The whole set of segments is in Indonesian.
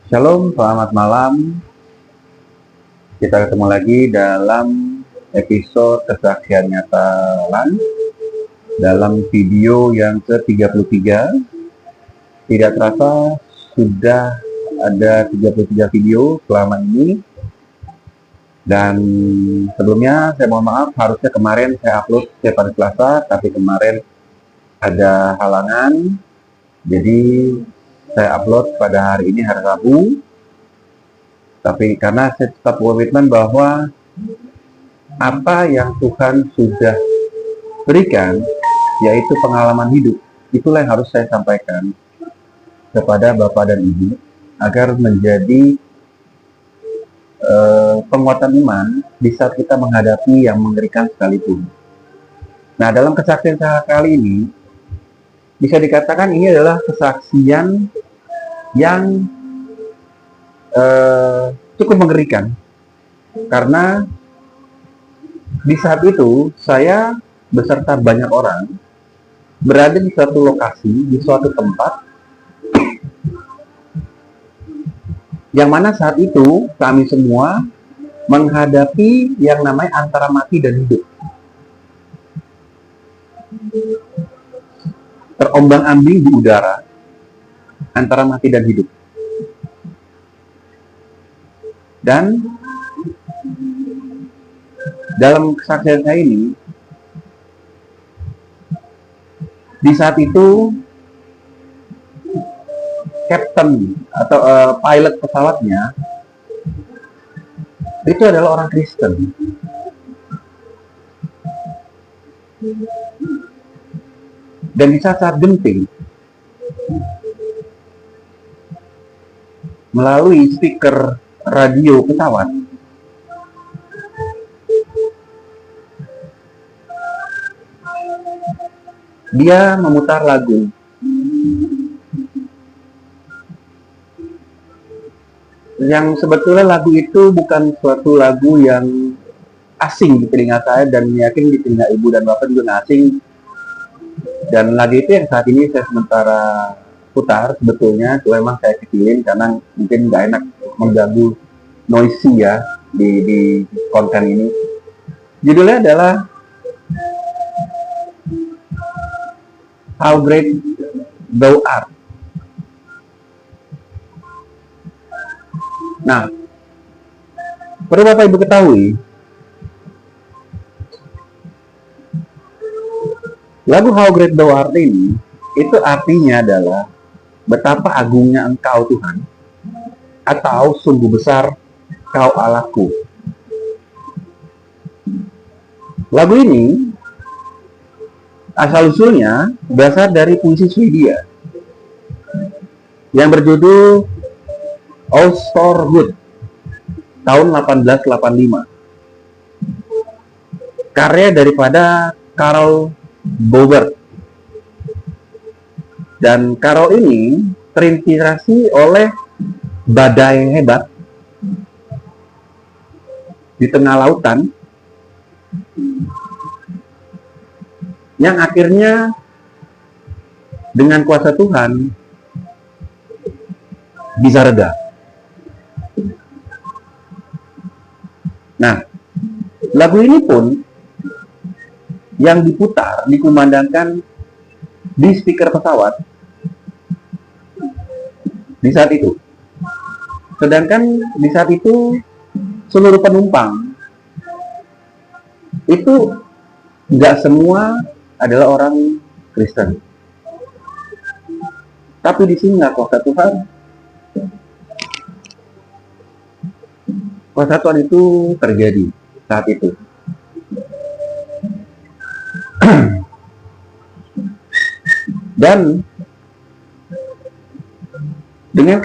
Shalom, selamat malam. Kita ketemu lagi dalam episode kesaksian nyata LAN dalam video yang ke-33. Tidak terasa sudah ada 33 video selama ini. Dan sebelumnya saya mohon maaf, harusnya kemarin saya upload setiap hari Selasa, tapi kemarin ada halangan. Jadi saya upload pada hari ini, hari Rabu. Tapi karena saya tetap komitmen bahwa apa yang Tuhan sudah berikan, yaitu pengalaman hidup, itulah yang harus saya sampaikan kepada Bapak dan Ibu, agar menjadi penguatan iman di saat kita menghadapi yang mengerikan sekalipun. Nah, dalam kesaksian saya kali ini, bisa dikatakan ini adalah kesaksian yang cukup mengerikan, karena di saat itu saya beserta banyak orang berada di suatu lokasi, di suatu tempat yang mana saat itu kami semua menghadapi yang namanya antara mati dan hidup, terombang-ambing di udara antara mati dan hidup. Dan dalam kesaksian saya ini, di saat itu kapten atau pilot pesawatnya itu adalah orang Kristen. Dan di saat genting, melalui speaker radio pesawat, dia memutar lagu yang sebetulnya lagu itu bukan suatu lagu yang asing di telinga saya, dan yakin di telinga ibu dan bapak juga nggak asing. Dan lagu itu yang saat ini saya sementara putar sebetulnya, cuma memang saya kecilin karena mungkin nggak enak mengganggu noisy ya di konten ini. Judulnya adalah How Great Thou Art. Nah, perlu Bapak Ibu ketahui, lagu How Great Thou Art ini, itu artinya adalah betapa agungnya Engkau Tuhan, atau sungguh besar Kau Allahku. Lagu ini asal-usulnya berasal dari puisi Swedia yang berjudul Osterwood tahun 1885, karya daripada Karl Bobert. Dan Karl ini terinspirasi oleh badai hebat di tengah lautan yang akhirnya dengan kuasa Tuhan bisa reda. Nah, lagu ini pun yang diputar, dikumandangkan di speaker pesawat di saat itu. Sedangkan di saat itu seluruh penumpang itu nggak semua adalah orang Kristen. Tapi di sini kuasa Tuhan. Kuasa Tuhan itu terjadi saat itu. Dan dengan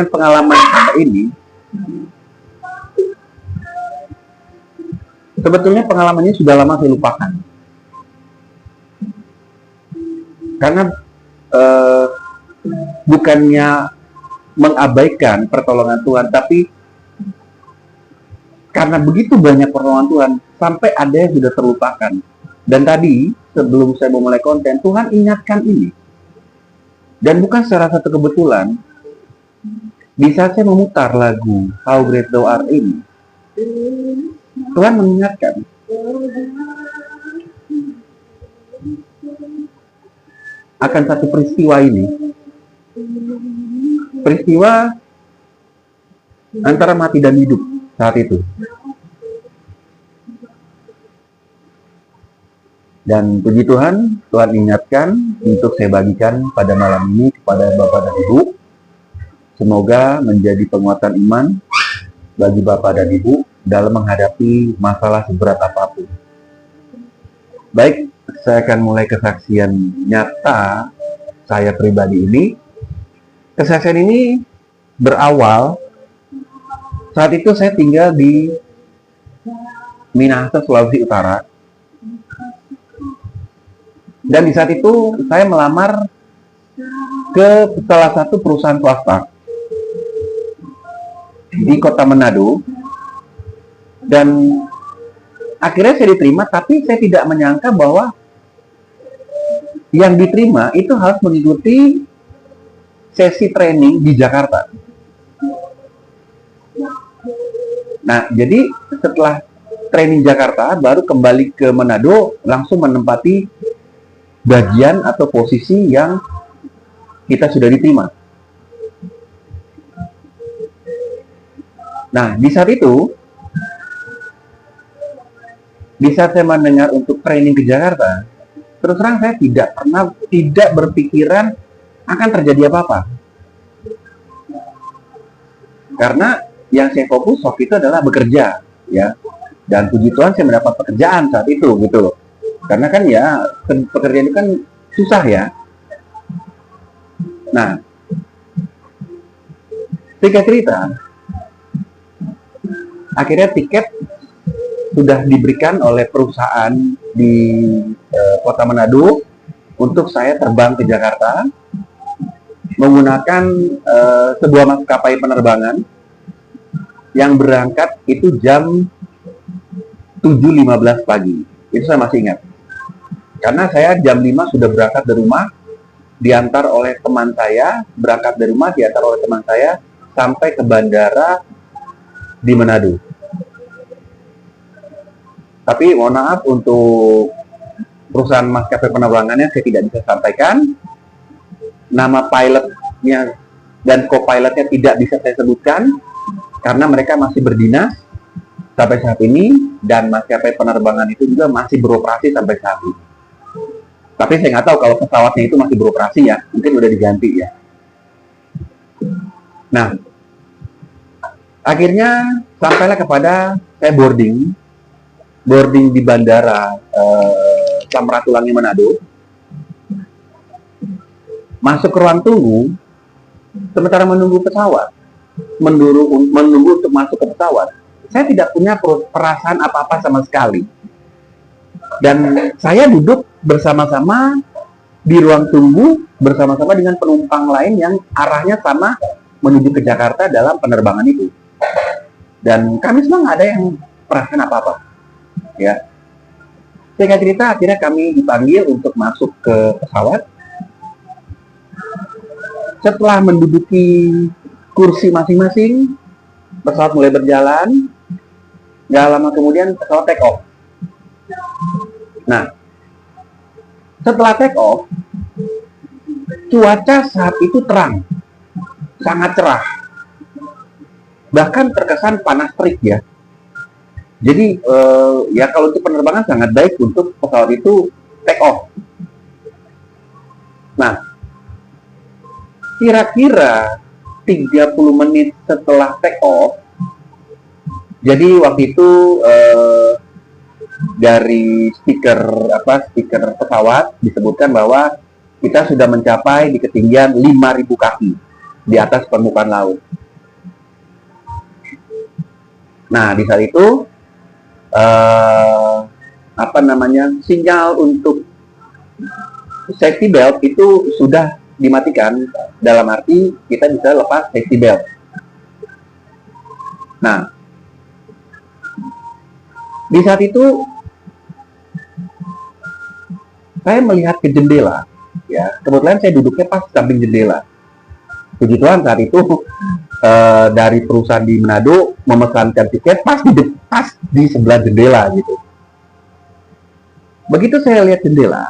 pengalaman saya ini, sebetulnya pengalamannya sudah lama saya lupakan. Karena bukannya mengabaikan pertolongan Tuhan, tapi karena begitu banyak pertolongan Tuhan, sampai ada yang sudah terlupakan. Dan tadi, sebelum saya memulai konten, Tuhan ingatkan ini. Dan bukan secara satu kebetulan, Di saat saya memutar lagu How Great Thou Art ini, Tuhan mengingatkan akan satu peristiwa ini. Peristiwa antara mati dan hidup saat itu. Dan puji Tuhan, Tuhan ingatkan untuk saya bagikan pada malam ini kepada Bapak dan Ibu. Semoga menjadi penguatan iman bagi Bapak dan Ibu dalam menghadapi masalah seberat apapun. Baik, saya akan mulai kesaksian nyata saya pribadi ini. Kesaksian ini berawal saat itu saya tinggal di Minahasa, Sulawesi Utara. Dan di saat itu saya melamar ke salah satu perusahaan swasta di kota Manado. Dan akhirnya saya diterima, tapi saya tidak menyangka bahwa yang diterima itu harus mengikuti sesi training di Jakarta. Nah, jadi setelah training Jakarta, baru kembali ke Manado, langsung menempati bagian atau posisi yang kita sudah diterima. Nah, di saat itu, di saat saya mendengar untuk training ke Jakarta, terus terang saya tidak berpikiran akan terjadi apa-apa. Karena yang saya fokus waktu itu adalah bekerja, ya. Dan puji Tuhan saya mendapat pekerjaan saat itu, gitu loh. Karena kan ya, pekerjaan itu kan susah ya. Nah, singkat cerita, akhirnya tiket sudah diberikan oleh perusahaan di kota Manado untuk saya terbang ke Jakarta menggunakan sebuah maskapai penerbangan yang berangkat itu jam 7.15 pagi. Itu saya masih ingat. Karena saya jam 5 sudah berangkat dari rumah, diantar oleh teman saya, sampai ke bandara di Manado. Tapi mohon maaf untuk perusahaan maskapai penerbangannya saya tidak bisa sampaikan. Nama pilotnya dan co-pilotnya tidak bisa saya sebutkan karena mereka masih berdinas sampai saat ini, dan maskapai penerbangan itu juga masih beroperasi sampai saat ini. Tapi saya nggak tahu kalau pesawatnya itu masih beroperasi ya, mungkin udah diganti ya. Nah, akhirnya sampailah kepada saya boarding di bandara Samratulangi Manado. Masuk ke ruang tunggu, sementara menunggu pesawat, menunggu untuk masuk ke pesawat, saya tidak punya perasaan apa-apa sama sekali. Dan saya duduk bersama-sama di ruang tunggu bersama-sama dengan penumpang lain yang arahnya sama menuju ke Jakarta dalam penerbangan itu. Dan kami semua nggak ada yang perasaan apa-apa. Ya, singkat cerita, akhirnya kami dipanggil untuk masuk ke pesawat. Setelah menduduki kursi masing-masing, pesawat mulai berjalan. Gak lama kemudian pesawat take off. Nah, setelah take off, cuaca saat itu terang, sangat cerah, bahkan terkesan panas terik ya. Jadi ya kalau untuk penerbangan sangat baik untuk pesawat itu take off. Nah, kira-kira 30 menit setelah take off, jadi waktu itu dari stiker pesawat disebutkan bahwa kita sudah mencapai di ketinggian 5.000 kaki di atas permukaan laut. Nah, di saat itu sinyal untuk safety belt itu sudah dimatikan, dalam arti kita bisa lepas safety belt. Nah, di saat itu saya melihat ke jendela, ya kebetulan saya duduknya pas samping jendela. Puji Tuhan saat itu dari perusahaan di Manado memesankan tiket pas di sebelah jendela gitu. Begitu saya lihat jendela,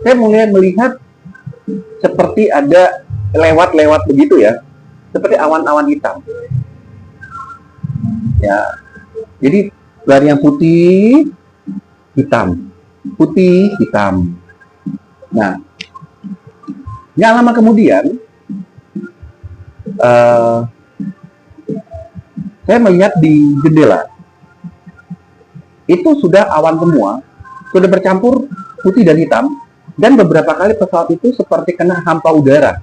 saya mulai melihat seperti ada lewat-lewat begitu ya, seperti awan-awan hitam. Ya, jadi dari yang putih, hitam, putih, hitam. Nah, nggak lama kemudian, saya melihat di jendela itu sudah awan semua, sudah bercampur putih dan hitam, dan beberapa kali pesawat itu seperti kena hampa udara.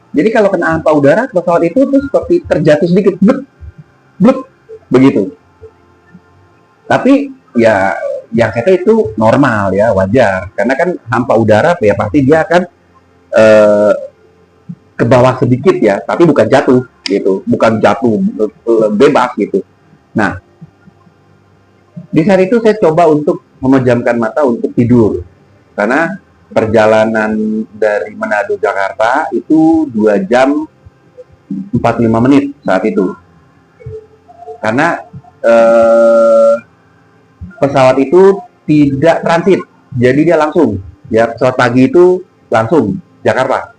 Jadi kalau kena hampa udara, pesawat itu tuh seperti terjatuh sedikit, bluk, bluk, begitu. Tapi ya yang kata itu normal ya, wajar, karena kan hampa udara ya pasti dia akan ke bawah sedikit ya, tapi bukan jatuh gitu, bukan jatuh bebas gitu. Nah, di saat itu saya coba untuk memejamkan mata untuk tidur, karena perjalanan dari Manado Jakarta itu 2 jam 45 menit saat itu. Karena pesawat itu tidak transit, jadi dia langsung, ya pesawat pagi itu langsung Jakarta.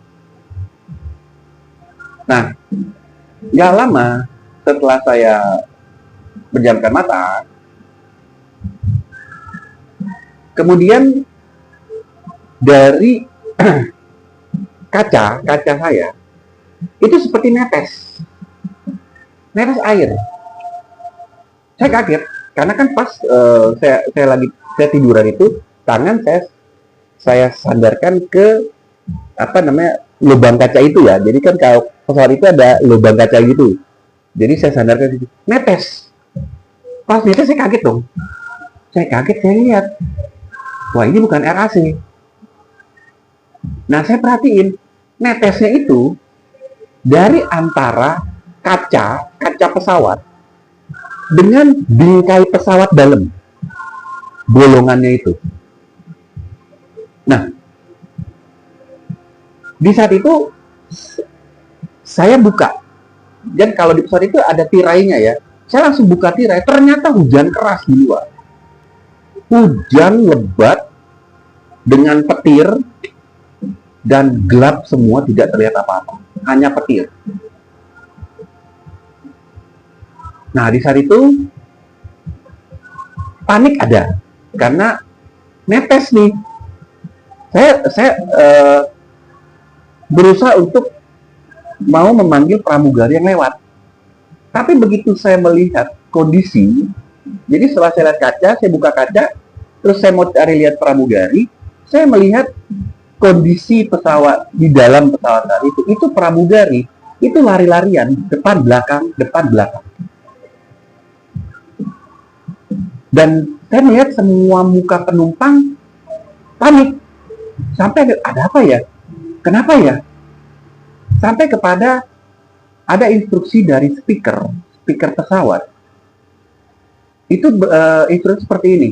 Nah, nggak lama setelah saya menjamkan mata, kemudian dari kaca saya itu seperti netes air. Saya kaget karena kan pas saya tiduran itu, tangan saya sandarkan ke lubang kaca itu ya. Jadi kan kalau pesawat itu ada lubang kaca gitu. Jadi saya sandarkan itu netes. Pas netes saya kaget dong. Saya lihat, wah ini bukan air AC. Nah, saya perhatiin netesnya itu dari antara kaca pesawat dengan bingkai pesawat dalam, bolongannya itu. Nah, di saat itu saya buka, dan kalau di pesawat itu ada tirainya ya, saya langsung buka tirai, ternyata hujan keras di luar. Hujan lebat dengan petir, dan gelap semua, tidak terlihat apa-apa, hanya petir. Nah, di saat itu panik ada, karena netes nih. Saya berusaha untuk mau memanggil pramugari yang lewat. Tapi begitu saya melihat kondisi, jadi setelah saya lihat kaca, saya buka kaca, terus saya mau cari lihat pramugari, saya melihat kondisi pesawat di dalam pesawat tadi itu pramugari itu lari-larian depan belakang. Dan saya melihat semua muka penumpang panik. Sampai ada apa ya? Kenapa ya? Sampai kepada ada instruksi dari speaker pesawat. Itu instruksi seperti ini.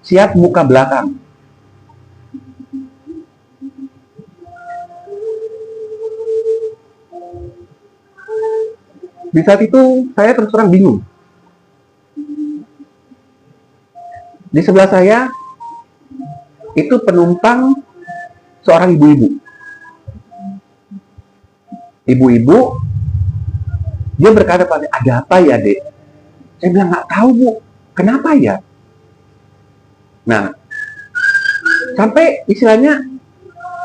Siap muka belakang. Di saat itu saya terus terang bingung. Di sebelah saya itu penumpang seorang ibu-ibu. Dia berkata pada, ada apa ya dek? Saya bilang nggak tahu bu, kenapa ya? Nah, sampai istilahnya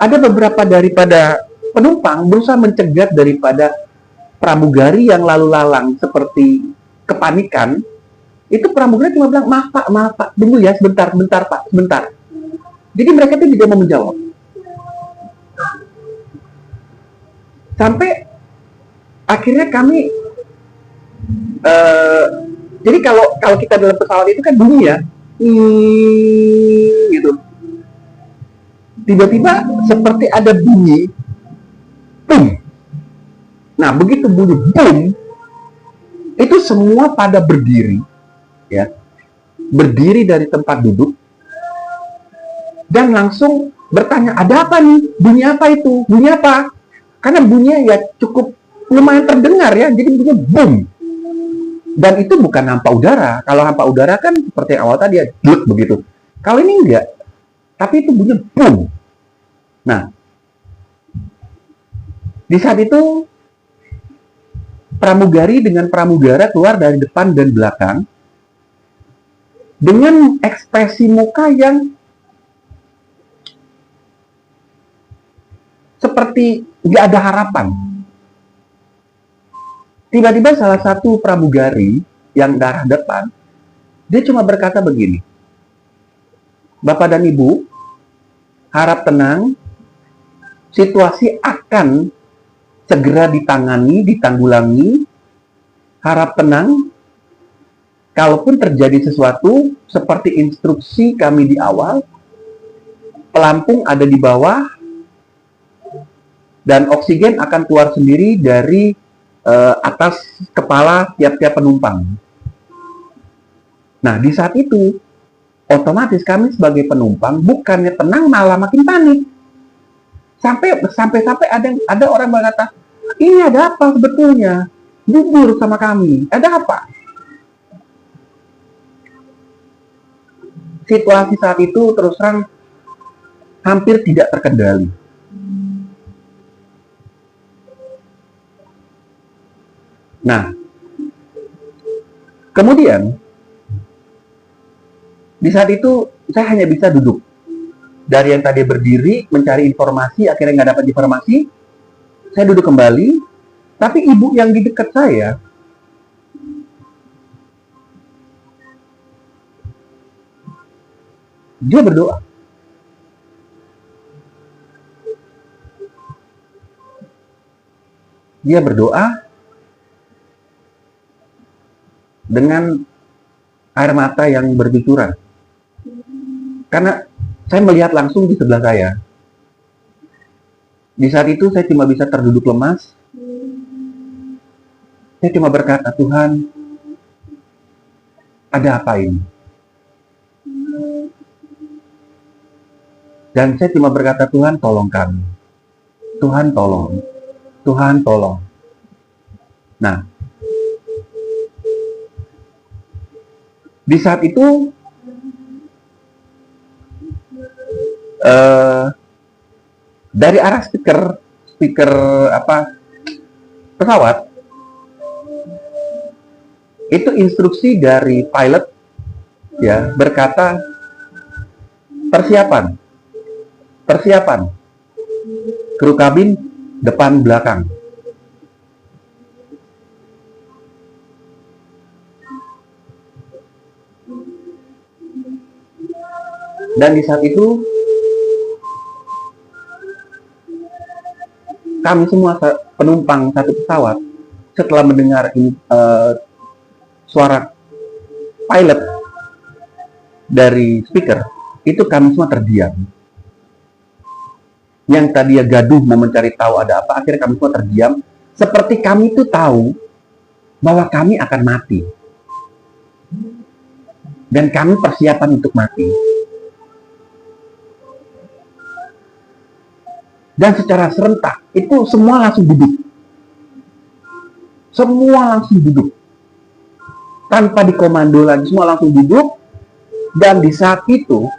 ada beberapa daripada penumpang berusaha mencegat daripada pramugari yang lalu lalang seperti kepanikan. Itu pramugari cuma bilang, maaf pak, tunggu ya sebentar pak. Jadi mereka itu tidak mau menjawab. Sampai akhirnya kami, jadi kalau kita dalam pesawat itu kan bunyi ya, gitu. Tiba-tiba seperti ada bunyi, boom. Nah begitu bunyi boom, itu semua pada berdiri, ya, berdiri dari tempat duduk, dan langsung bertanya, ada apa nih? Bunyi apa itu? Bunyi apa? Karena bunyinya ya cukup lumayan terdengar ya, jadi bunyinya boom. Dan itu bukan hampa udara. Kalau hampa udara kan seperti awal tadi ya, gluk begitu. Kalau ini enggak, tapi itu bunyinya boom. Nah, di saat itu pramugari dengan pramugara keluar dari depan dan belakang dengan ekspresi muka yang seperti nggak ada harapan. Tiba-tiba salah satu pramugari yang darah depan, dia cuma berkata begini, Bapak dan Ibu, harap tenang, situasi akan segera ditangani, ditanggulangi, harap tenang, kalaupun terjadi sesuatu, seperti instruksi kami di awal, pelampung ada di bawah, dan oksigen akan keluar sendiri dari atas kepala tiap-tiap penumpang. Nah, di saat itu, otomatis kami sebagai penumpang bukannya tenang malah makin panik. Sampai ada orang berkata, ini ada apa sebetulnya? Jujur sama kami, ada apa? Situasi saat itu terus terang hampir tidak terkendali. Nah, kemudian di saat itu saya hanya bisa duduk. Dari yang tadi berdiri mencari informasi, akhirnya nggak dapat informasi, saya duduk kembali. Tapi ibu yang di dekat saya dia berdoa. Dia berdoa dengan air mata yang bercucuran. Karena saya melihat langsung di sebelah saya. Di saat itu saya cuma bisa terduduk lemas. Saya cuma berkata, Tuhan, ada apa ini? Dan saya cuma berkata, Tuhan tolong kami. Tuhan tolong. Tuhan tolong. Nah, di saat itu dari arah speaker pesawat itu instruksi dari pilot ya berkata persiapan kru kabin depan belakang. Dan di saat itu kami semua penumpang satu pesawat setelah mendengar suara pilot dari speaker itu kami semua terdiam. Yang tadi ya gaduh mau mencari tahu ada apa, akhirnya kami semua terdiam seperti kami itu tahu bahwa kami akan mati dan kami persiapan untuk mati. Dan secara serentak itu semua langsung duduk. Semua langsung duduk. Tanpa dikomando lagi, semua langsung duduk. Dan di saat itu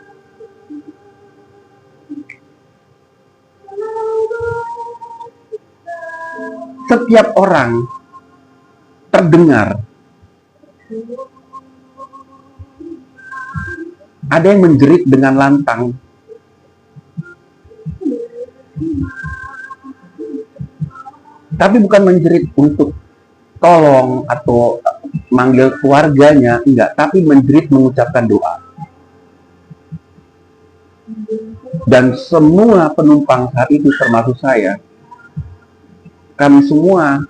setiap orang terdengar ada yang menjerit dengan lantang. Tapi bukan menjerit untuk tolong atau manggil keluarganya, enggak, tapi menjerit mengucapkan doa. Dan semua penumpang saat itu termasuk saya, kami semua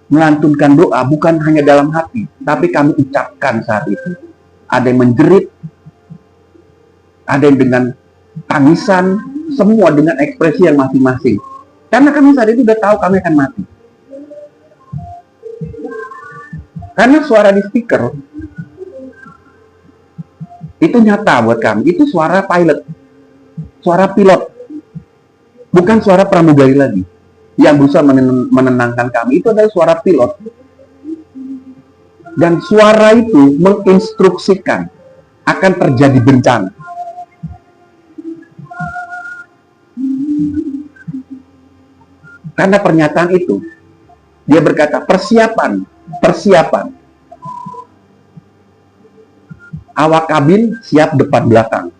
melantunkan doa bukan hanya dalam hati, tapi kami ucapkan saat itu. Ada yang menjerit, ada yang dengan tangisan, semua dengan ekspresi yang masing-masing. Karena kami saat itu udah tahu kami akan mati. Karena suara di speaker itu nyata buat kami. Itu suara pilot, suara pilot, bukan suara pramugari lagi. yang berusaha menenangkan kami itu adalah suara pilot. Dan suara itu menginstruksikan akan terjadi bencana. Karena pernyataan itu, dia berkata, persiapan. Awak kabin siap depan belakang.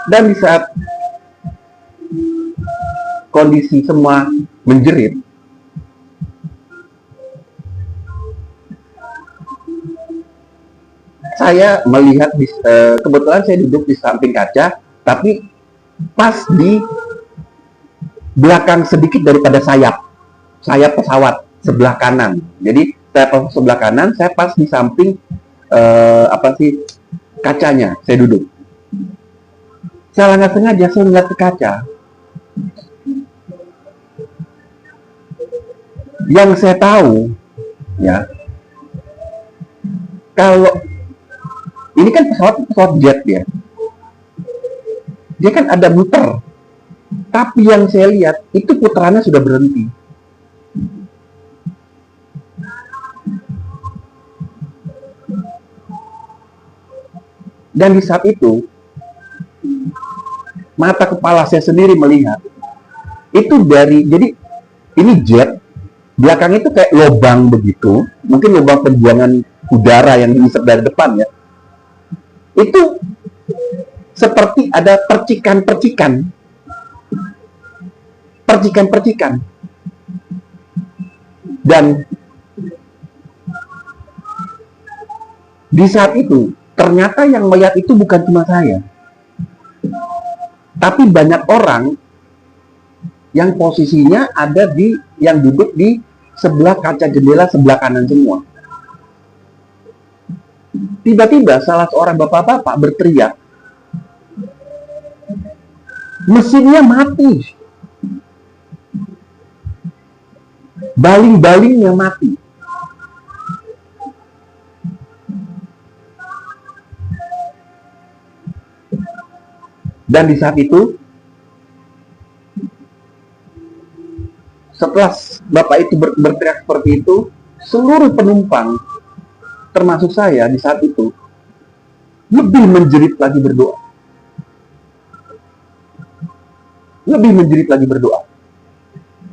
Dan di saat kondisi semua menjerit, saya melihat kebetulan saya duduk di samping kaca, tapi pas di belakang sedikit daripada sayap pesawat sebelah kanan. Jadi saya sebelah kanan, saya pas di samping kacanya saya duduk. Saya nggak sengaja saya melihat ke kaca. Yang saya tahu, ya, kalau ini kan pesawat jet ya, dia kan ada muter. Tapi yang saya lihat itu putarannya sudah berhenti. Dan di saat itu mata kepala saya sendiri melihat itu jadi ini jet, belakang itu kayak lubang begitu, mungkin lubang pembuangan udara yang diisap dari depan ya. Itu seperti ada percikan-percikan. Dan di saat itu ternyata yang melihat itu bukan cuma saya, tapi banyak orang yang posisinya ada yang duduk di sebelah kaca jendela sebelah kanan semua. Tiba-tiba salah seorang bapak-bapak berteriak, mesinnya mati, baling-balingnya mati. Dan di saat itu, setelah bapak itu berteriak seperti itu, seluruh penumpang, termasuk saya di saat itu, lebih menjerit lagi berdoa.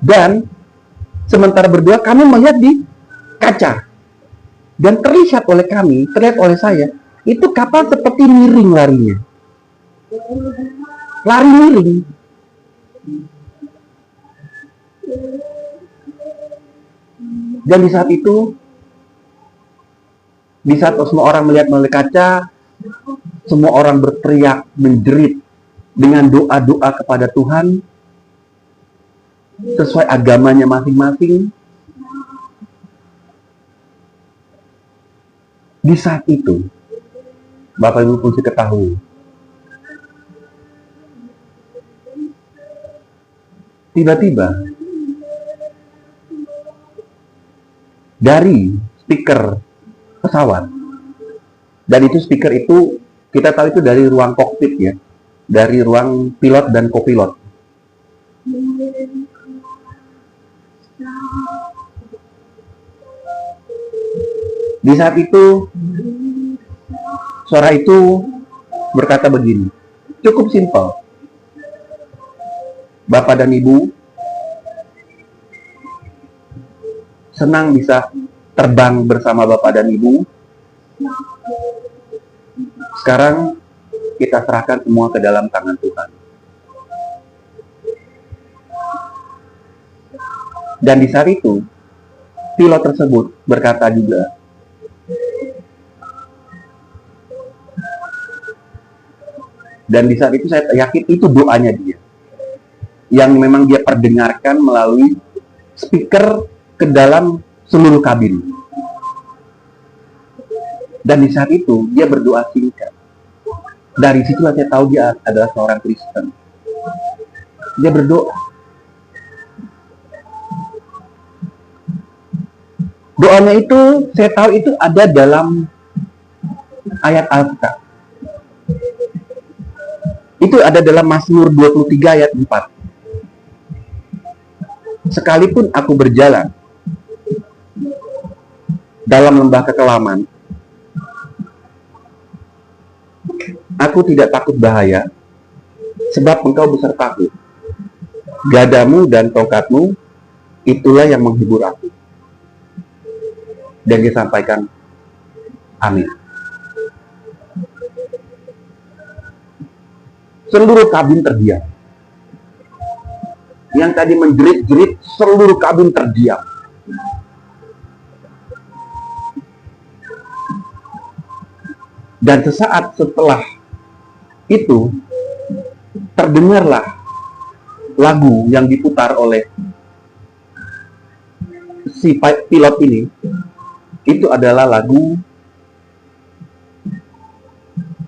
Dan sementara berdoa, kami melihat di kaca. Dan terlihat oleh saya, itu kapal seperti miring larinya. Lari miring. Dan di saat itu, di saat semua orang melihat melalui kaca, semua orang berteriak, menjerit dengan doa-doa kepada Tuhan sesuai agamanya masing-masing. Di saat itu, Bapak Ibu mesti ketahui, tiba-tiba dari speaker pesawat, dan itu speaker itu kita tahu itu dari ruang kokpit ya, dari ruang pilot dan kopilot. Di saat itu suara itu berkata begini, cukup simpel. Bapak dan Ibu senang bisa terbang bersama Bapak dan Ibu. Sekarang kita serahkan semua ke dalam tangan Tuhan. Dan di saat itu, pilot tersebut berkata juga, dan di saat itu saya yakin itu doanya dia, yang memang dia perdengarkan melalui speaker ke dalam seluruh kabin. Dan di saat itu dia berdoa singkat. Dari situ saya tahu dia adalah seorang Kristen. Dia berdoa, Doanya itu saya tahu itu ada dalam ayat Alkitab. Itu ada dalam Mazmur 23 ayat 4. Sekalipun aku berjalan dalam lembah kekelaman, aku tidak takut bahaya, sebab engkau besertaku. Gadamu dan tongkatmu, itulah yang menghibur aku. Dan disampaikan, amin. Seluruh kabin terdiam. Yang tadi menjerit-jerit, seluruh kabin terdiam. Dan sesaat setelah itu, terdengarlah lagu yang diputar oleh si pilot ini. Itu adalah lagu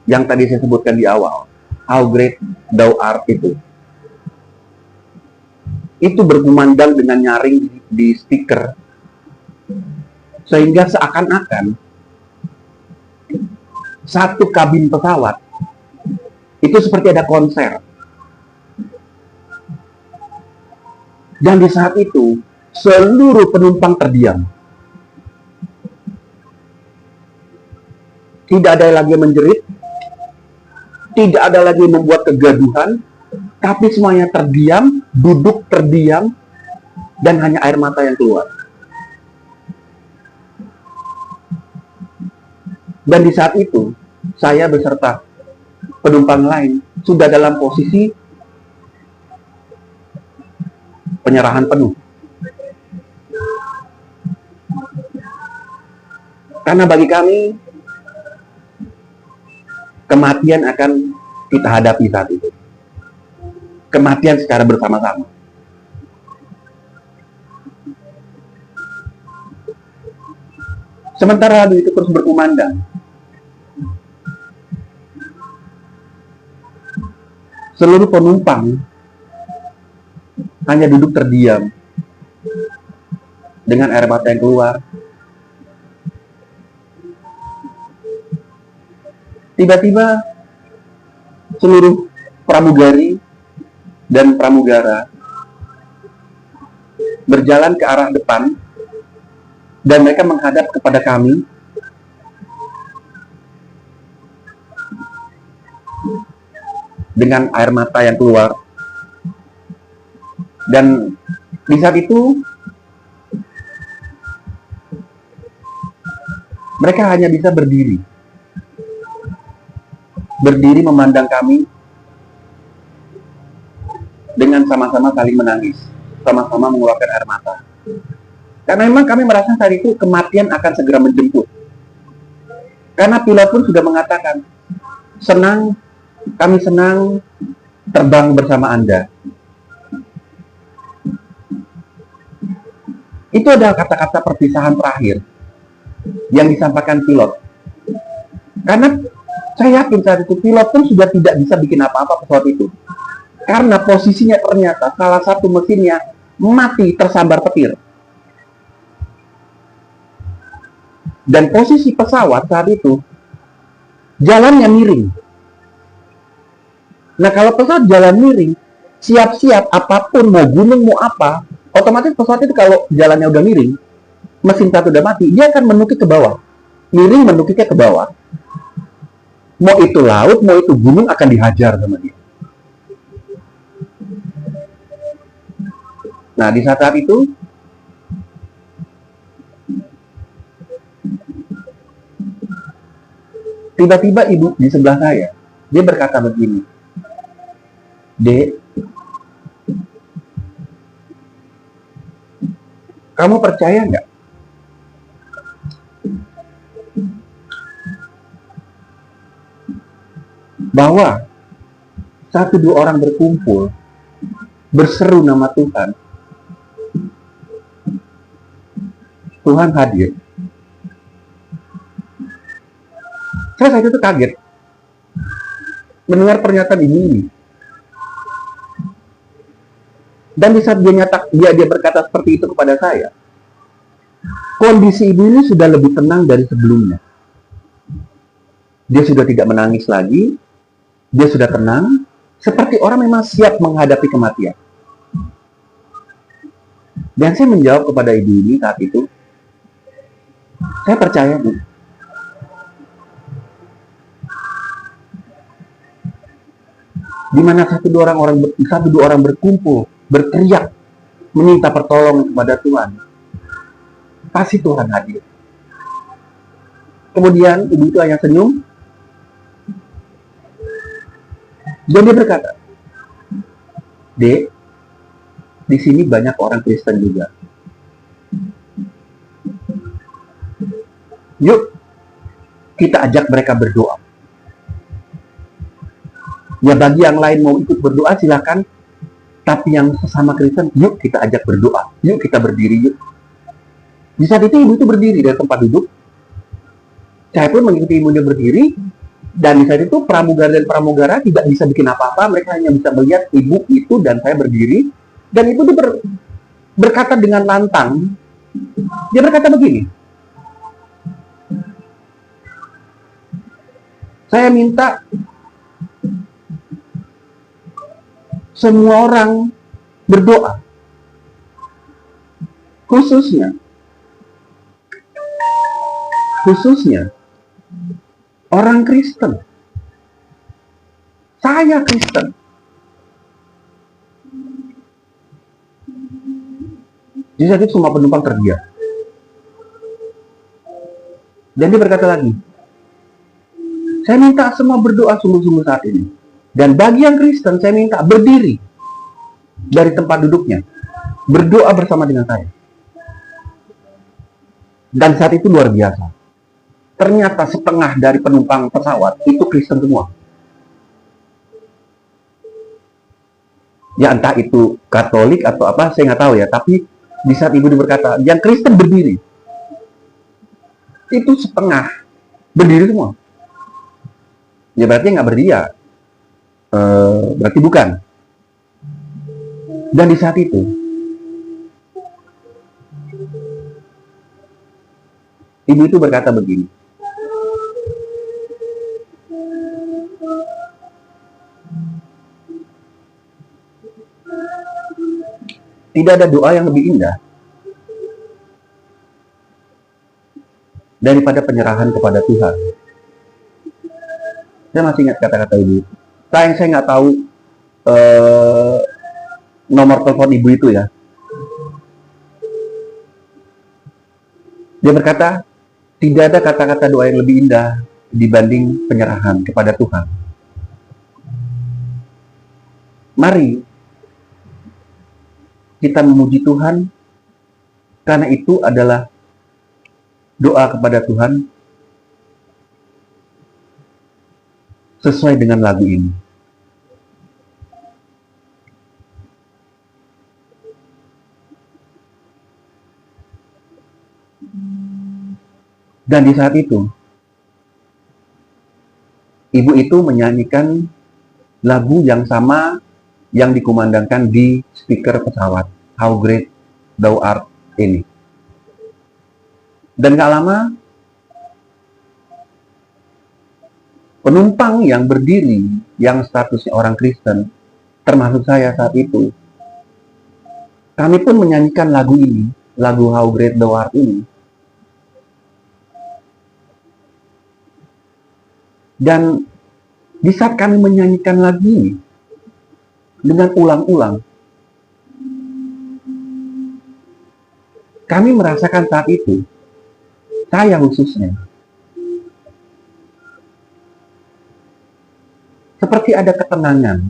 yang tadi saya sebutkan di awal. How Great Thou Art itu. Itu berkumandang dengan nyaring di speaker. Sehingga seakan-akan satu kabin pesawat itu seperti ada konser. Dan di saat itu, seluruh penumpang terdiam. Tidak ada lagi yang menjerit, tidak ada lagi yang membuat kegaduhan, tapi semuanya terdiam, duduk terdiam, dan hanya air mata yang keluar. Dan di saat itu, saya beserta penumpang lain sudah dalam posisi penyerahan penuh. Karena bagi kami, kematian akan kita hadapi saat itu. Kematian secara bersama-sama. Sementara lagu itu terus berkumandang, seluruh penumpang hanya duduk terdiam dengan air mata yang keluar. Tiba-tiba seluruh pramugari dan pramugara berjalan ke arah depan dan mereka menghadap kepada kami dengan air mata yang keluar. Dan di saat itu mereka hanya bisa berdiri memandang kami dengan sama-sama saling menangis, sama-sama mengeluarkan air mata. Karena memang kami merasa saat itu kematian akan segera menjemput. Karena pilot pun sudah mengatakan, kami senang terbang bersama Anda. Itu adalah kata-kata perpisahan terakhir yang disampaikan pilot. Karena saya yakin saat itu pilot pun sudah tidak bisa bikin apa-apa pesawat itu. Karena posisinya ternyata salah satu mesinnya mati tersambar petir. Dan posisi pesawat saat itu jalannya miring. Nah, kalau pesawat jalan miring, siap-siap apapun, mau gunung, mau apa, otomatis pesawat itu kalau jalannya udah miring, mesin satu udah mati, dia akan menukik ke bawah. Miring menukiknya ke bawah. Mau itu laut, mau itu gunung, akan dihajar sama dia. Nah, di saat itu tiba-tiba ibu di sebelah saya, dia berkata begini, "Dek, kamu percaya nggak bahwa 1-2 orang berkumpul berseru nama Tuhan, Tuhan hadir?" Saya saat itu kaget mendengar pernyataan ini. Dan di saat dia berkata seperti itu kepada saya, kondisi ibu ini sudah lebih tenang dari sebelumnya. Dia sudah tidak menangis lagi, dia sudah tenang, seperti orang memang siap menghadapi kematian. Dan saya menjawab kepada ibu ini saat itu, saya percaya, Bu. Di mana satu dua orang berkumpul, berteriak, meminta pertolongan kepada Tuhan, pasti Tuhan hadir. Kemudian ibu itu hanya senyum, dan dia berkata, Dek, di sini banyak orang Kristen juga. Yuk, kita ajak mereka berdoa. Ya bagi yang lain mau ikut berdoa silakan, tapi yang sesama Kristen, yuk kita ajak berdoa, yuk kita berdiri yuk. Di saat itu ibu itu berdiri dari tempat duduk, saya pun mengikuti ibunya berdiri, dan di saat itu pramugara dan pramugara tidak bisa bikin apa-apa, mereka hanya bisa melihat ibu itu dan saya berdiri, dan ibu itu berkata dengan lantang, dia berkata begini, saya minta semua orang berdoa, khususnya orang Kristen. Saya Kristen. Di saat itu semua penumpang terdiam. Dan dia berkata lagi, saya minta semua berdoa sungguh-sungguh saat ini. Dan bagi yang Kristen, saya minta berdiri dari tempat duduknya, berdoa bersama dengan saya. Dan saat itu luar biasa. Ternyata setengah dari penumpang pesawat itu Kristen semua. Ya entah itu Katolik atau apa, saya nggak tahu ya. Tapi di saat ibu berkata, yang Kristen berdiri, itu setengah berdiri semua. Ya berarti nggak berdiri ya. Berarti bukan. Dan di saat itu ibu itu berkata begini, tidak ada doa yang lebih indah daripada penyerahan kepada Tuhan. Saya masih ingat kata-kata ibu. Saya nggak tahu nomor telepon ibu itu ya. Dia berkata, tidak ada kata-kata doa yang lebih indah dibanding penyerahan kepada Tuhan. Mari kita memuji Tuhan, karena itu adalah doa kepada Tuhan sesuai dengan lagu ini. Dan di saat itu, ibu itu menyanyikan lagu yang sama yang dikumandangkan di speaker pesawat, How Great Thou Art ini. Dan gak lama, penumpang yang berdiri, yang statusnya orang Kristen, termasuk saya saat itu, kami pun menyanyikan lagu ini, lagu How Great Thou Art ini. Dan di saat kami menyanyikan lagu ini dengan ulang-ulang, kami merasakan saat itu, saya khususnya, seperti ada ketenangan,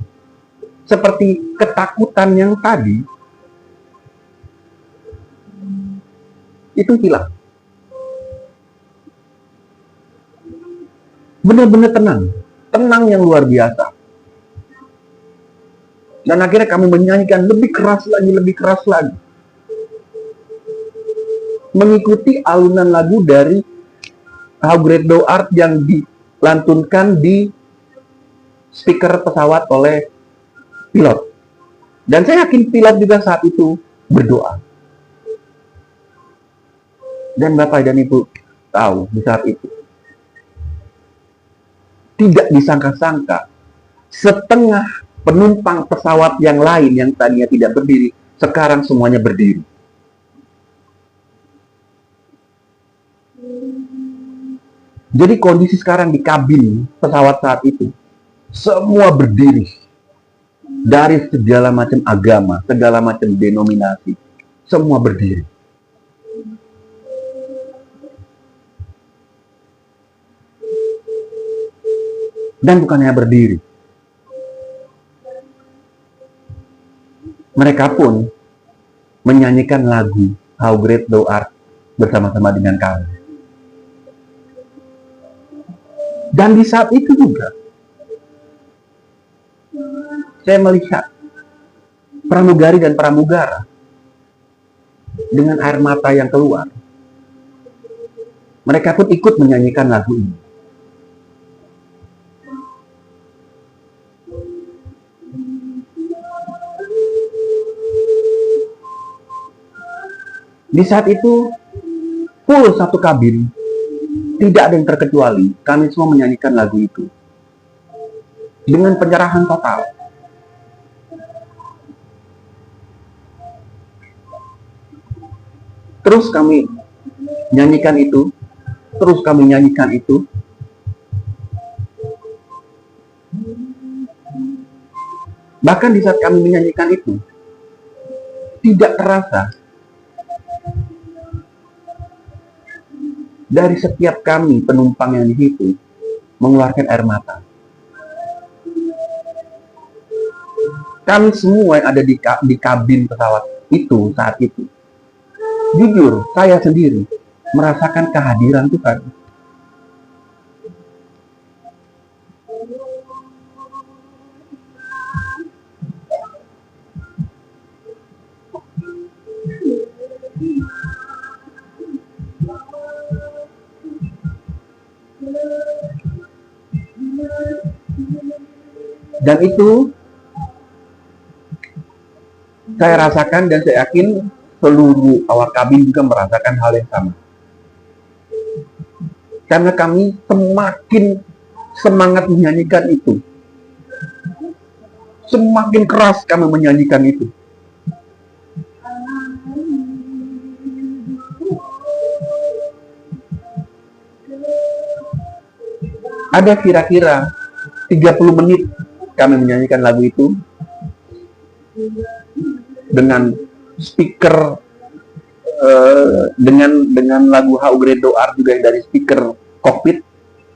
seperti ketakutan yang tadi itu hilang. Benar-benar tenang yang luar biasa. Dan akhirnya kami menyanyikan lebih keras lagi, mengikuti alunan lagu dari How Great Thou Art yang dilantunkan di speaker pesawat oleh pilot. Dan saya yakin pilot juga saat itu berdoa. Dan Bapak dan Ibu tahu di saat itu, tidak disangka-sangka, setengah penumpang pesawat yang lain yang tadinya tidak berdiri, sekarang semuanya berdiri. Jadi kondisi sekarang di kabin pesawat saat itu, semua berdiri. Dari segala macam agama, segala macam denominasi, semua berdiri. Dan bukan hanya berdiri, mereka pun menyanyikan lagu How Great Thou Art bersama-sama dengan kami. Dan di saat itu juga saya melihat pramugari dan pramugara dengan air mata yang keluar. Mereka pun ikut menyanyikan lagu ini. Di saat itu, full satu kabin, tidak ada yang terkecuali, kami semua menyanyikan lagu itu dengan penyerahan total. Terus kami nyanyikan itu, Bahkan di saat kami menyanyikan itu, tidak terasa dari setiap kami penumpang yang di situ mengeluarkan air mata. Kami semua yang ada di kabin pesawat itu saat itu, jujur, saya sendiri merasakan kehadiran Tuhan. Dan itu saya rasakan dan saya yakin seluruh awak kabin juga merasakan hal yang sama. Karena kami semakin semangat menyanyikan itu. Semakin keras kami menyanyikan itu. Ada kira-kira 30 menit kami menyanyikan lagu itu dengan speaker dengan lagu How Great Thou Art juga dari speaker kokpit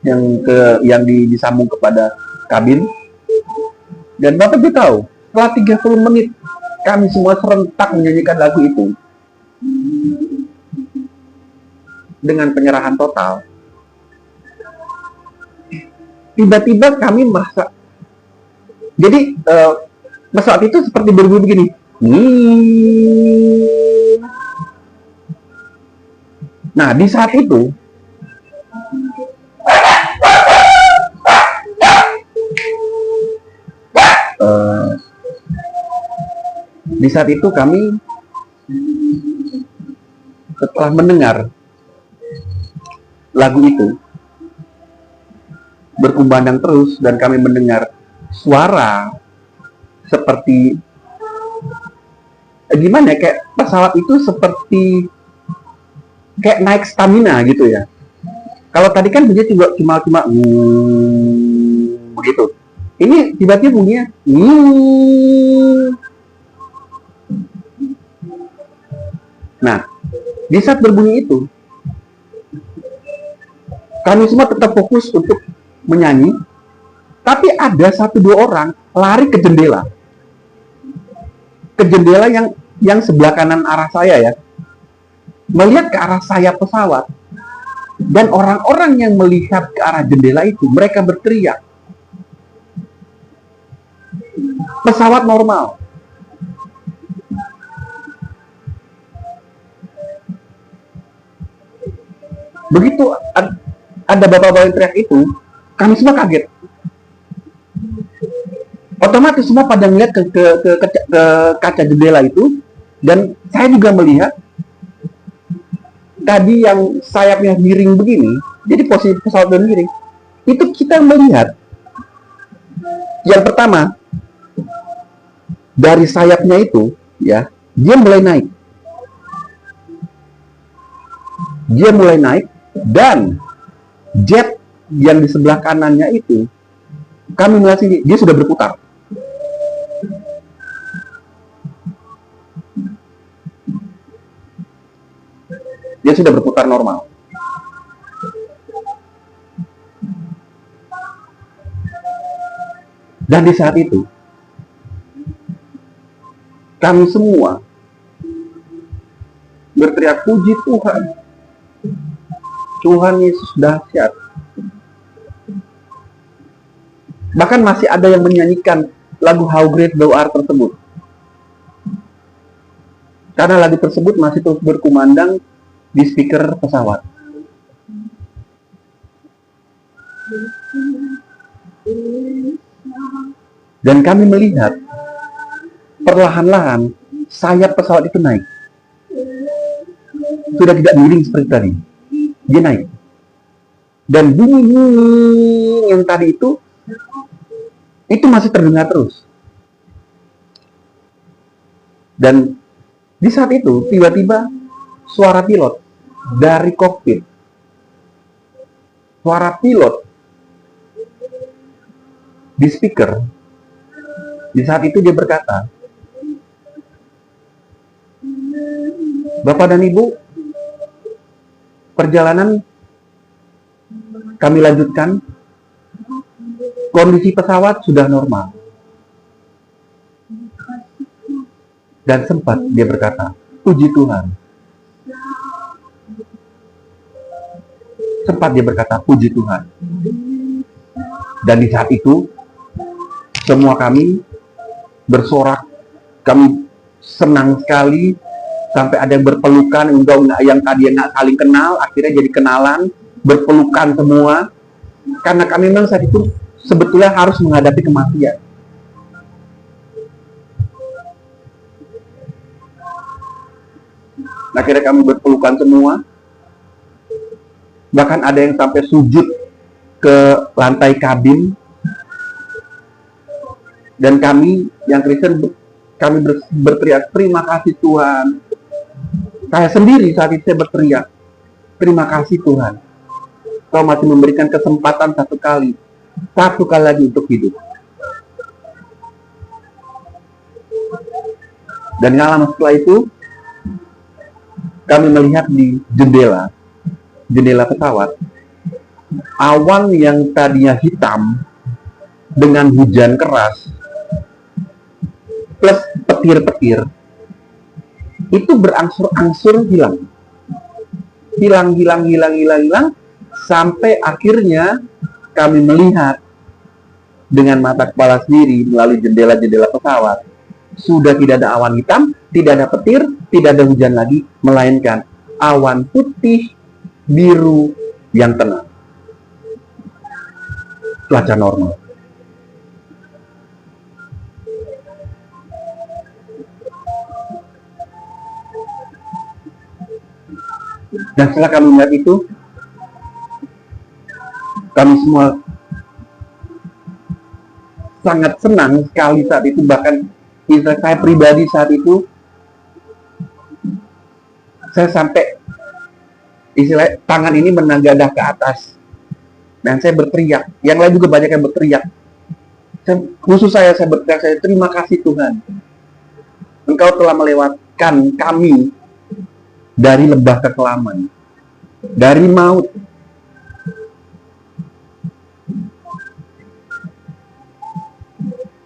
yang disambung kepada kabin. Dan Bapak juga tahu, setelah 30 menit kami semua serentak menyanyikan lagu itu dengan penyerahan total. Tiba-tiba kami merasa, jadi pesawat itu seperti berbunyi begini. Nah, di saat itu kami setelah mendengar lagu itu berkumandang terus dan kami mendengar suara seperti gimana ya, kayak pesawat itu seperti kayak naik stamina gitu ya. Kalau tadi kan bunyinya cuma begitu. Ini tiba-tiba bunyinya Nah, di saat berbunyi itu kami semua tetap fokus untuk menyanyi, tapi ada 1-2 orang lari ke jendela yang sebelah kanan arah saya ya, melihat ke arah sayap pesawat. Dan orang-orang yang melihat ke arah jendela itu, mereka berteriak, pesawat normal. Begitu ada bapak-bapak yang teriak itu, kami semua kaget. Otomatis semua pada melihat ke kaca jendela itu, dan saya juga melihat tadi yang sayapnya miring begini, jadi posisi pesawat dan miring, itu kita melihat yang pertama dari sayapnya itu, ya, dia mulai naik, dan jet yang di sebelah kanannya itu, kami melihat dia sudah berputar. Dia sudah berputar normal. Dan di saat itu, kami semua berteriak, puji Tuhan. Tuhan Yesus dahsyat. Bahkan masih ada yang menyanyikan lagu How Great Thou Art tersebut. Karena lagu tersebut masih terus berkumandang di speaker pesawat. Dan kami melihat perlahan-lahan sayap pesawat itu naik. Sudah tidak miring seperti tadi. Dia naik. Dan bunyi yang tadi itu masih terdengar terus. Dan di saat itu tiba-tiba suara pilot dari kokpit. Suara pilot di speaker. Di saat itu dia berkata, Bapak dan Ibu, perjalanan kami lanjutkan. Kondisi pesawat sudah normal. Dan sempat dia berkata, puji Tuhan. Sempat dia berkata, puji Tuhan. Dan di saat itu, semua kami bersorak, kami senang sekali, sampai ada yang berpelukan, yang tadi nggak saling kenal, akhirnya jadi kenalan, berpelukan semua, karena kami memang saat itu sebetulnya harus menghadapi kematian. Akhirnya kami berpelukan semua, bahkan ada yang sampai sujud ke lantai kabin, dan kami yang Kristen, kami berteriak, terima kasih Tuhan. Saya sendiri saat itu saya berteriak, terima kasih Tuhan, Kau masih memberikan kesempatan satu kali lagi untuk hidup. Dan nggak lama setelah itu, kami melihat di jendela pesawat, awan yang tadinya hitam dengan hujan keras plus petir-petir itu berangsur-angsur hilang, sampai akhirnya kami melihat dengan mata kepala sendiri melalui jendela-jendela pesawat, sudah tidak ada awan hitam, tidak ada petir, tidak ada hujan lagi, melainkan awan putih biru yang tenang. Cuaca normal. Dan setelah kami melihat itu, kami semua sangat senang sekali saat itu. Bahkan saya pribadi saat itu, saya sampai istilah tangan ini menengadah ke atas, dan saya berteriak. Yang lain juga banyak yang berteriak. Khusus saya berteriak, terima kasih Tuhan, Engkau telah melewatkan kami dari lembah kekelaman, dari maut,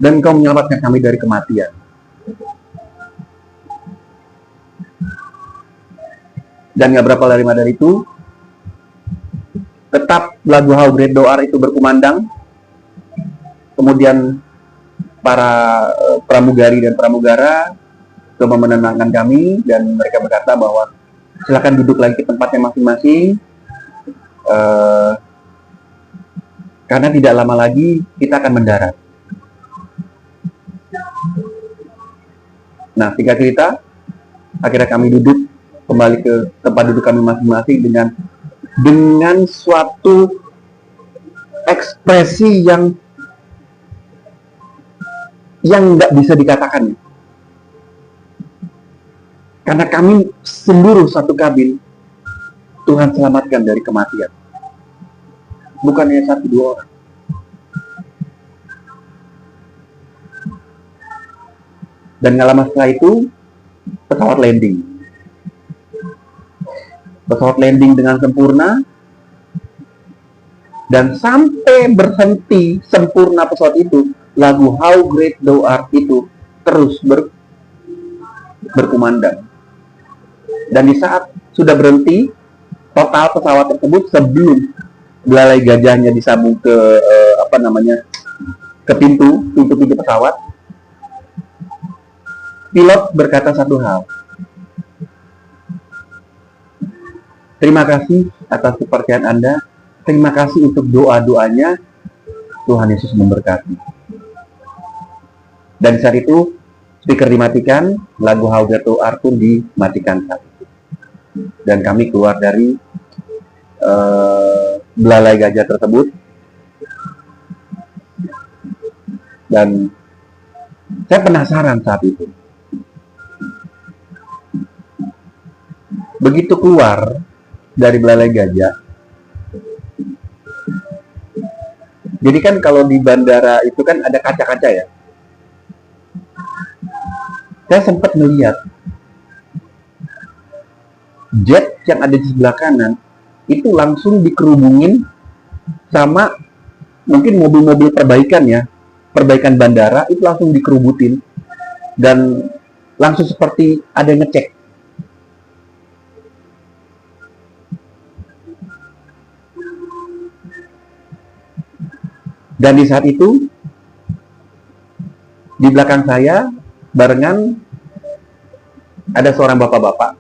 dan Engkau menyelamatkan kami dari kematian. Dan gak berapa lama dari itu, tetap lagu How Great Thou Art itu berkumandang. Kemudian para pramugari dan pramugara coba menenangkan kami, dan mereka berkata bahwa silakan duduk lagi ke tempatnya masing-masing, karena tidak lama lagi kita akan mendarat. Nah, singkat cerita, akhirnya kami duduk kembali ke tempat duduk kami masing-masing dengan suatu ekspresi yang nggak bisa dikatakan. Karena kami seluruh satu kabin, Tuhan selamatkan dari kematian. Bukan hanya 1-2 orang. Dan nggak lama setelah itu, pesawat landing. Pesawat landing dengan sempurna, dan sampai berhenti sempurna pesawat itu, lagu How Great Thou Art itu terus berkumandang. Dan di saat sudah berhenti, total pesawat tersebut sebelum belalai gajahnya disambung ke ke pintu pesawat, pilot berkata satu hal. Terima kasih atas kepercayaan Anda. Terima kasih untuk doa-doanya. Tuhan Yesus memberkati. Dan saat itu speaker dimatikan, lagu How Great Thou Art pun dimatikan saat itu. Dan kami keluar dari belalai gajah tersebut. Dan saya penasaran saat itu. Begitu keluar dari belalai gajah, jadi kan kalau di bandara itu kan ada kaca-kaca ya. Saya sempat melihat jet yang ada di sebelah kanan itu langsung dikerubungin sama mungkin mobil-mobil perbaikan ya, perbaikan bandara itu langsung dikerubutin dan langsung seperti ada yang ngecek. Dan di saat itu di belakang saya barengan ada seorang bapak-bapak.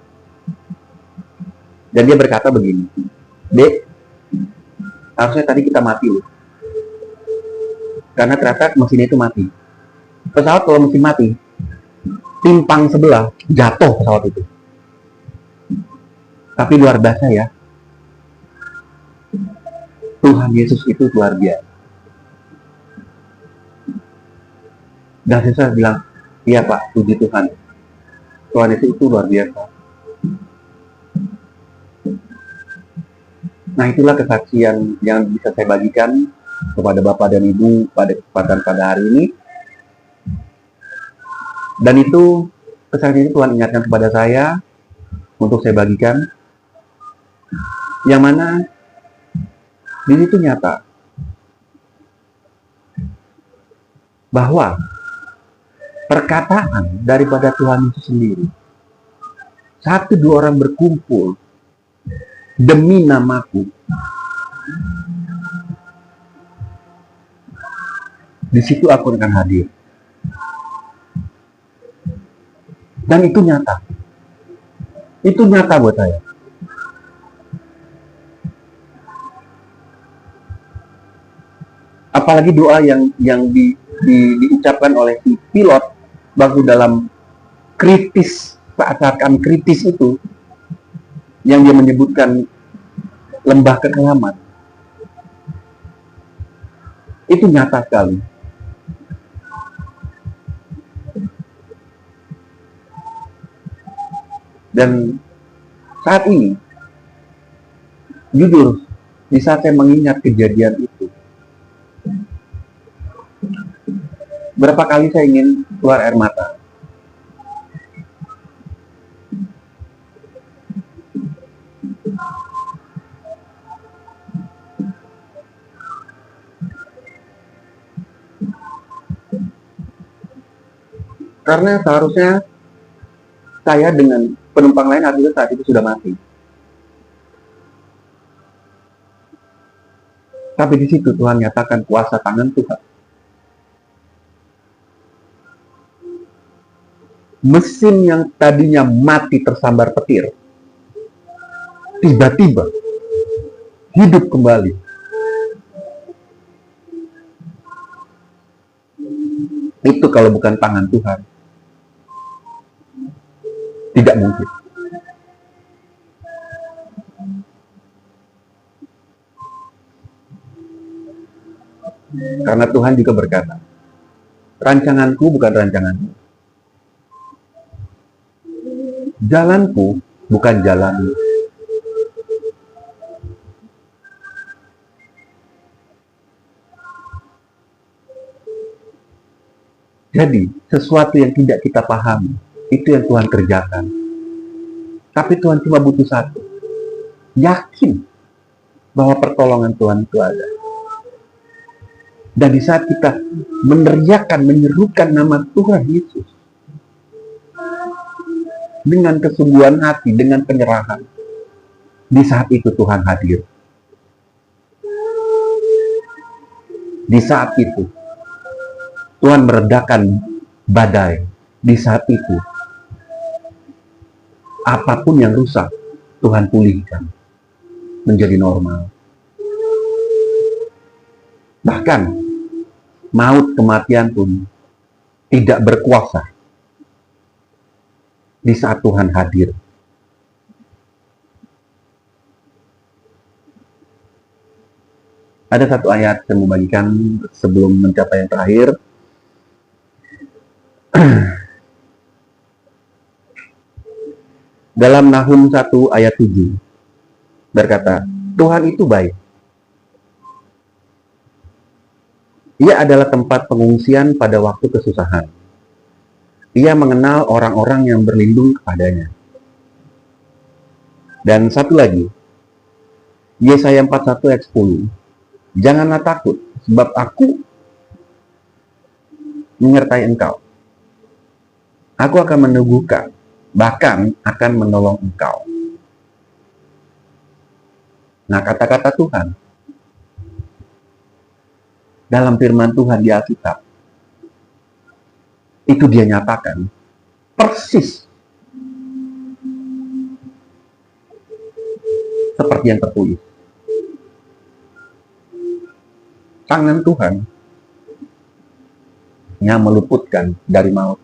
Dan dia berkata begini, Dek, harusnya tadi kita mati loh. Karena ternyata mesinnya itu mati. Pesawat kalau mesin mati, timpang sebelah, jatuh pesawat itu. Tapi luar biasa ya. Tuhan Yesus itu luar biasa. Dan saya bilang, iya Pak, puji Tuhan. Tuhan Yesus itu luar biasa. Nah, itulah kesaksian yang bisa saya bagikan kepada Bapak dan Ibu pada kesempatan pada hari ini. Dan itu kesaksian itu Tuhan ingatkan kepada saya untuk saya bagikan. Yang mana di situ nyata bahwa perkataan daripada Tuhan itu sendiri, 1-2 orang berkumpul demi namaku, di situ aku akan hadir. Dan itu nyata. Itu nyata buat saya. Apalagi doa yang diucapkan oleh si pilot waktu dalam kritis, saat kami kritis itu, yang dia menyebutkan lembah kekelaman, itu nyata sekali. Dan saat ini, jujur, di saat saya mengingat kejadian itu, berapa kali saya ingin keluar air mata. Karena seharusnya saya dengan penumpang lain artinya saat itu sudah mati. Tapi di situ Tuhan nyatakan kuasa tangan Tuhan. Mesin yang tadinya mati tersambar petir, tiba-tiba hidup kembali. Itu kalau bukan tangan Tuhan, tidak mungkin. Karena Tuhan juga berkata, rancanganku bukan rancanganmu. Jalanku bukan jalanmu. Jadi, sesuatu yang tidak kita pahami, itu yang Tuhan kerjakan. Tapi Tuhan cuma butuh satu. Yakin bahwa pertolongan Tuhan itu ada. Dan di saat kita meneriakkan, menyerukan nama Tuhan Yesus, dengan kesungguhan hati, dengan penyerahan, di saat itu Tuhan hadir. Di saat itu, Tuhan meredakan badai. Di saat itu, apapun yang rusak, Tuhan pulihkan menjadi normal. Bahkan, maut kematian pun tidak berkuasa di saat Tuhan hadir. Ada satu ayat yang membagikan sebelum mencapai yang terakhir. Dalam Nahum 1 ayat 7 berkata, Tuhan itu baik. Ia adalah tempat pengungsian pada waktu kesusahan. Ia mengenal orang-orang yang berlindung kepadanya. Dan satu lagi, Yesaya 41 ayat 10. Janganlah takut, sebab aku menyertai engkau. Aku akan meneguhkan, bahkan akan menolong engkau. Nah, kata-kata Tuhan dalam firman Tuhan di Alkitab, itu dia nyatakan persis seperti yang tertulis. Tangan Tuhan yang meluputkan dari maut.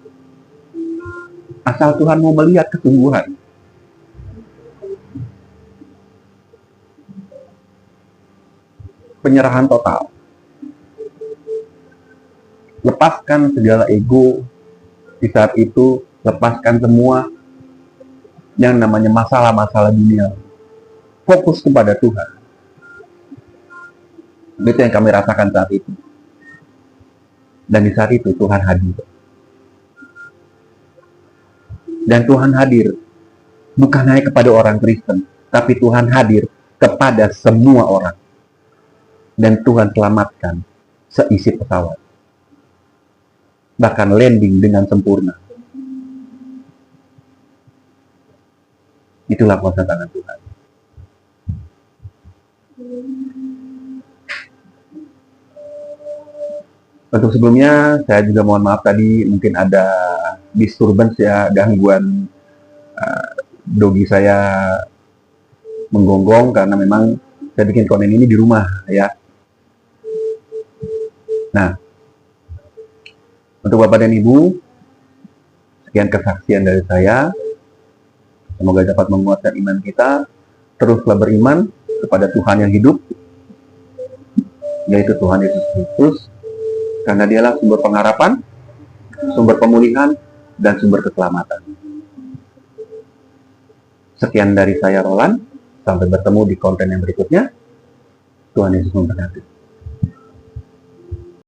Asal Tuhan mau melihat kesungguhan. Penyerahan total. Lepaskan segala ego di saat itu, lepaskan semua yang namanya masalah-masalah dunia. Fokus kepada Tuhan. Itu yang kami rasakan saat itu. Dan di saat itu Tuhan hadir. Dan Tuhan hadir bukan hanya kepada orang Kristen, tapi Tuhan hadir kepada semua orang. Dan Tuhan selamatkan seisi pesawat. Bahkan landing dengan sempurna. Itulah kuasa tangan Tuhan. Untuk sebelumnya, saya juga mohon maaf tadi mungkin ada disturbance ya, gangguan dogi saya menggonggong karena memang saya bikin konten ini di rumah ya. Nah, untuk Bapak dan Ibu, sekian kesaksian dari saya. Semoga dapat menguatkan iman kita. Teruslah beriman kepada Tuhan yang hidup, yaitu Tuhan Yesus Kristus. Karena dialah sumber pengharapan, sumber pemulihan, dan sumber keselamatan. Sekian dari saya, Roland. Sampai bertemu di konten yang berikutnya. Tuhan Yesus memberkati.